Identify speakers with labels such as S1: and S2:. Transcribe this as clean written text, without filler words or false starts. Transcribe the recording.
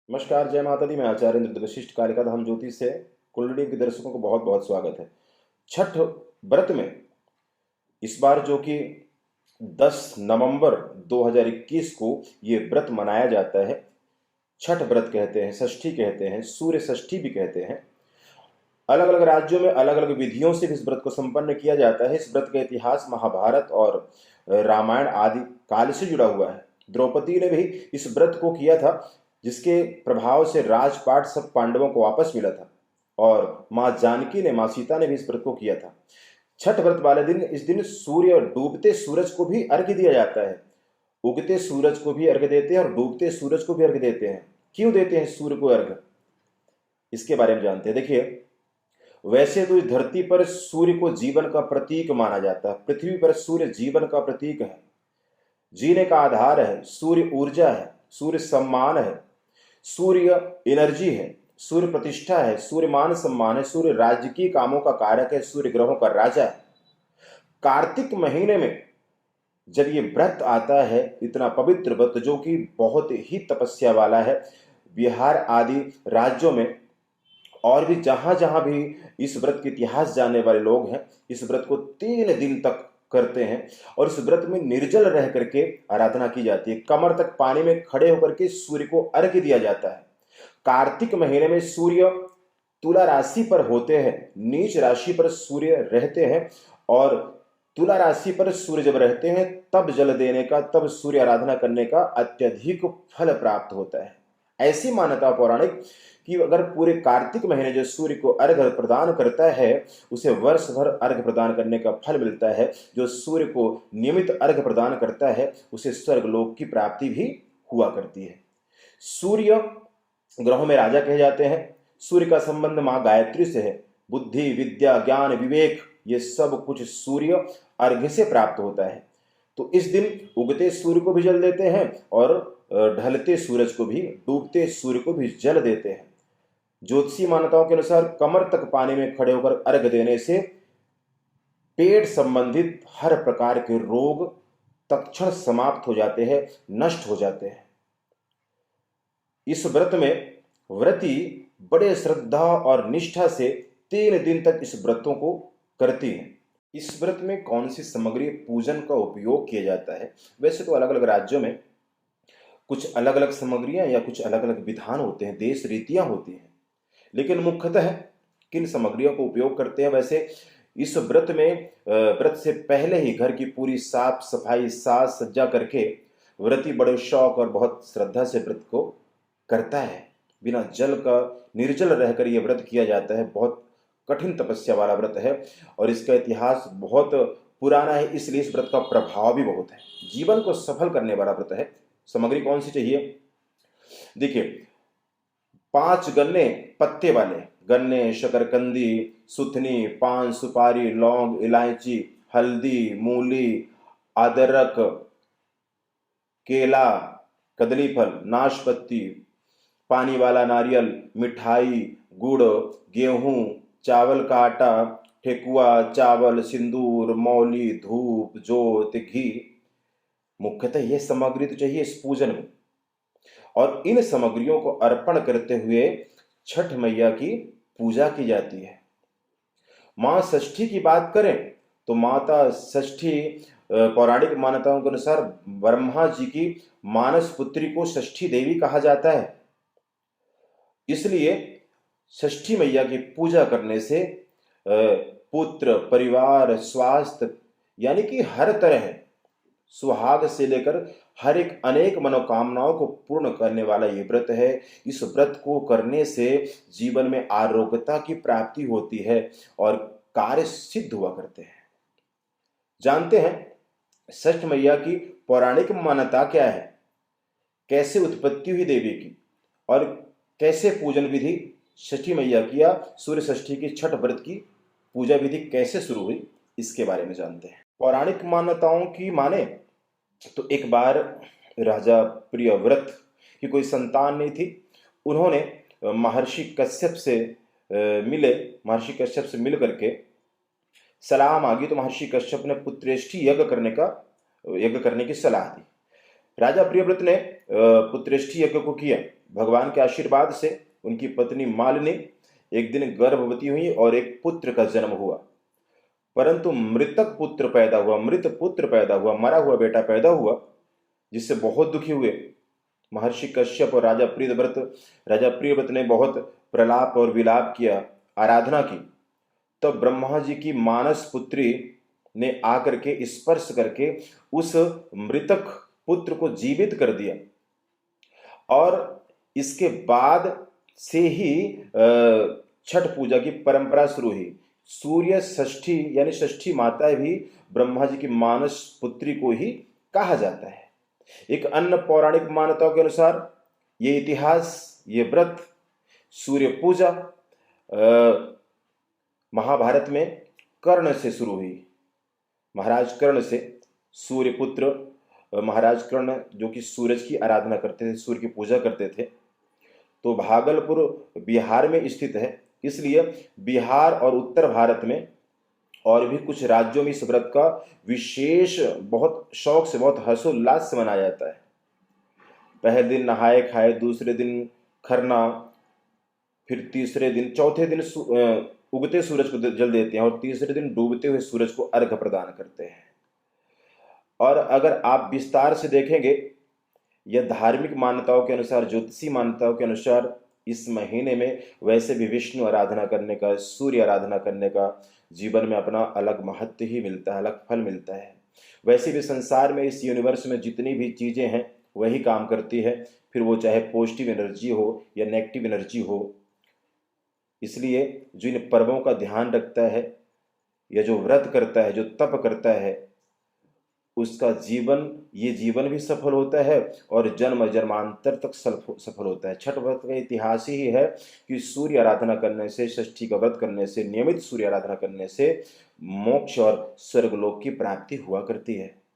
S1: नमस्कार, जय माता दी। मैं आचार्य इंद्र वशिष्ठ कालिका धाम ज्योतिष से कुंडली के दर्शकों को बहुत बहुत स्वागत है। छठ व्रत में इस बार जो कि 10 नवंबर 2021 को ये व्रत मनाया जाता है। छठ व्रत कहते हैं, षष्ठी कहते हैं, सूर्य षष्ठी भी कहते हैं। अलग अलग राज्यों में अलग अलग विधियों से भी इस व्रत को संपन्न किया जाता है। इस व्रत का इतिहास महाभारत और रामायण आदि काल से जुड़ा हुआ है। द्रौपदी ने भी इस व्रत को किया था, जिसके प्रभाव से राजपाट सब पांडवों को वापस मिला था। और माँ जानकी ने, माँ सीता ने भी इस व्रत को किया था। छठ व्रत वाले दिन, इस दिन सूर्य डूबते सूरज को भी अर्घ्य दिया जाता है। उगते सूरज को भी अर्घ्य देते हैं और डूबते सूरज को भी अर्घ्य देते हैं। क्यों देते हैं सूर्य को अर्घ्य, इसके बारे में जानते हैं। देखिए, वैसे तो इस धरती पर सूर्य को जीवन का प्रतीक माना जाता है। पृथ्वी पर सूर्य जीवन का प्रतीक है, जीने का आधार है। सूर्य ऊर्जा है, सूर्य सम्मान है, सूर्य एनर्जी है, सूर्य प्रतिष्ठा है, सूर्य मान सम्मान है, सूर्य राजकीय कामों का कारक है, सूर्य ग्रहों का राजा है। कार्तिक महीने में जब ये व्रत आता है, इतना पवित्र व्रत जो कि बहुत ही तपस्या वाला है, बिहार आदि राज्यों में और भी जहां जहां भी इस व्रत के इतिहास जानने वाले लोग हैं, इस व्रत को 3 दिन तक करते हैं। और इस व्रत में निर्जल रह करके आराधना की जाती है। कमर तक पानी में खड़े होकर के सूर्य को अर्घ्य दिया जाता है। कार्तिक महीने में सूर्य तुला राशि पर होते हैं, नीच राशि पर सूर्य रहते हैं। और तुला राशि पर सूर्य जब रहते हैं, तब जल देने का, तब सूर्य आराधना करने का अत्यधिक फल प्राप्त होता है। ऐसी मान्यता पौराणिक कि अगर पूरे कार्तिक महीने जो सूर्य को अर्घ्य प्रदान करता है, उसे वर्ष भर अर्घ्य प्रदान करने का फल मिलता है। जो सूर्य को नियमित अर्घ्य प्रदान करता है, उसे स्वर्गलोक की प्राप्ति भी हुआ करती है। सूर्य ग्रहों में राजा कहे जाते हैं। सूर्य का संबंध मां गायत्री से है। बुद्धि, विद्या, ज्ञान, विवेक, ये सब कुछ सूर्य अर्घ्य से प्राप्त होता है। तो इस दिन उगते सूर्य को भी जल देते हैं और ढलते सूरज को भी, डूबते सूर्य को भी जल देते हैं। ज्योतिषीय मान्यताओं के अनुसार कमर तक पानी में खड़े होकर अर्घ्य देने से पेट संबंधित हर प्रकार के रोग तत्क्षण समाप्त हो जाते हैं, नष्ट हो जाते हैं। इस व्रत में व्रती बड़े श्रद्धा और निष्ठा से 3 दिन तक इस व्रतों को करती हैं। इस व्रत में कौन सी सामग्री पूजन का उपयोग किया जाता है? वैसे तो अलग अलग राज्यों में कुछ अलग अलग सामग्रियां या कुछ अलग अलग विधान होते हैं, देश रीतियां होती हैं, लेकिन मुख्यतः किन सामग्रियों को उपयोग करते हैं? वैसे इस व्रत में व्रत से पहले ही घर की पूरी साफ सफाई, साज सज्जा करके व्रती बड़े शौक और बहुत श्रद्धा से व्रत को करता है। बिना जल का निर्जल रहकर यह व्रत किया जाता है। बहुत कठिन तपस्या वाला व्रत है और इसका इतिहास बहुत पुराना है, इसलिए इस व्रत का प्रभाव भी बहुत है। जीवन को सफल करने वाला व्रत है। सामग्री कौन सी चाहिए? देखिए, 5 गन्ने पत्ते वाले गन्ने, शकरकंदी, सुथनी, पान, सुपारी, लौंग, इलायची, हल्दी, मूली, अदरक, केला, कदली फल, नाशपत्ती, पानी वाला नारियल, मिठाई, गुड़, गेहूं, चावल का आटा, ठेकुआ, चावल, सिंदूर, मौली, धूप, जोत, घी। मुख्यतः यह सामग्री तो चाहिए इस पूजन में। और इन सामग्रियों को अर्पण करते हुए छठ मैया की पूजा की जाती है। मां षष्ठी की बात करें तो माता षष्ठी पौराणिक मान्यताओं के अनुसार ब्रह्मा जी की मानस पुत्री को षष्ठी देवी कहा जाता है। इसलिए षष्ठी मैया की पूजा करने से पुत्र, परिवार, स्वास्थ्य, यानी कि हर तरह सुहाग से लेकर हर एक अनेक मनोकामनाओं को पूर्ण करने वाला ये व्रत है। इस व्रत को करने से जीवन में आरोग्यता की प्राप्ति होती है और कार्य सिद्ध हुआ करते हैं। जानते हैं षष्ठ मैया की पौराणिक मान्यता क्या है? कैसे उत्पत्ति हुई देवी की और कैसे पूजन विधि षष्ठी मैया की या सूर्य षष्ठी की छठ व्रत की पूजा विधि कैसे शुरू हुई, इसके बारे में जानते हैं। पौराणिक मान्यताओं की माने तो एक बार राजा प्रियव्रत की कोई संतान नहीं थी। उन्होंने महर्षि कश्यप से मिले। महर्षि कश्यप से मिल करके सलाह मांगी तो महर्षि कश्यप ने पुत्रेष्ठी यज्ञ करने की सलाह दी। राजा प्रियव्रत ने पुत्रेष्ठी यज्ञ को किया भगवान के आशीर्वाद से उनकी पत्नी मालिनी एक दिन गर्भवती हुई और एक पुत्र का जन्म हुआ। परंतु मृत पुत्र पैदा हुआ, मरा हुआ बेटा पैदा हुआ, जिससे बहुत दुखी हुए महर्षि कश्यप और राजा प्रियव्रत ने बहुत प्रलाप और विलाप किया, आराधना की। तब ब्रह्मा जी की मानस पुत्री ने आकर के स्पर्श करके उस मृतक पुत्र को जीवित कर दिया। और इसके बाद से ही छठ पूजा की परंपरा शुरू हुई। सूर्य षष्ठी यानी षष्ठी माता भी ब्रह्मा जी की मानस पुत्री को ही कहा जाता है। एक अन्य पौराणिक मान्यताओं के अनुसार ये इतिहास, ये व्रत, सूर्य पूजा महाभारत में कर्ण से शुरू हुई। महाराज कर्ण से, सूर्य पुत्र महाराज कर्ण जो कि सूरज की आराधना करते थे, सूर्य की पूजा करते थे। तो भागलपुर बिहार में स्थित है, इसलिए बिहार और उत्तर भारत में और भी कुछ राज्यों में इस व्रत का विशेष बहुत शौक से, बहुत हर्षोल्लास से मनाया जाता है। पहले दिन नहाए खाए, दूसरे दिन खरना, फिर तीसरे दिन, चौथे दिन उगते सूरज को जल देते हैं और तीसरे दिन डूबते हुए सूरज को अर्घ्य प्रदान करते हैं। और अगर आप विस्तार से देखेंगे, यह धार्मिक मान्यताओं के अनुसार, ज्योतिषी मान्यताओं के अनुसार इस महीने में वैसे भी विष्णु आराधना करने का, सूर्य आराधना करने का जीवन में अपना अलग महत्व ही मिलता है, अलग फल मिलता है। वैसे भी संसार में, इस यूनिवर्स में जितनी भी चीज़ें हैं वही काम करती है, फिर वो चाहे पॉजिटिव एनर्जी हो या नेगेटिव एनर्जी हो। इसलिए जो इन पर्वों का ध्यान रखता है या जो व्रत करता है, जो तप करता है, उसका ये जीवन भी सफल होता है और जन्म जन्मांतर तक सफल होता है। छठ व्रत का इतिहास ही है कि सूर्य आराधना करने से, षष्ठी का व्रत करने से, नियमित सूर्य आराधना करने से मोक्ष और स्वर्गलोक की प्राप्ति हुआ करती है।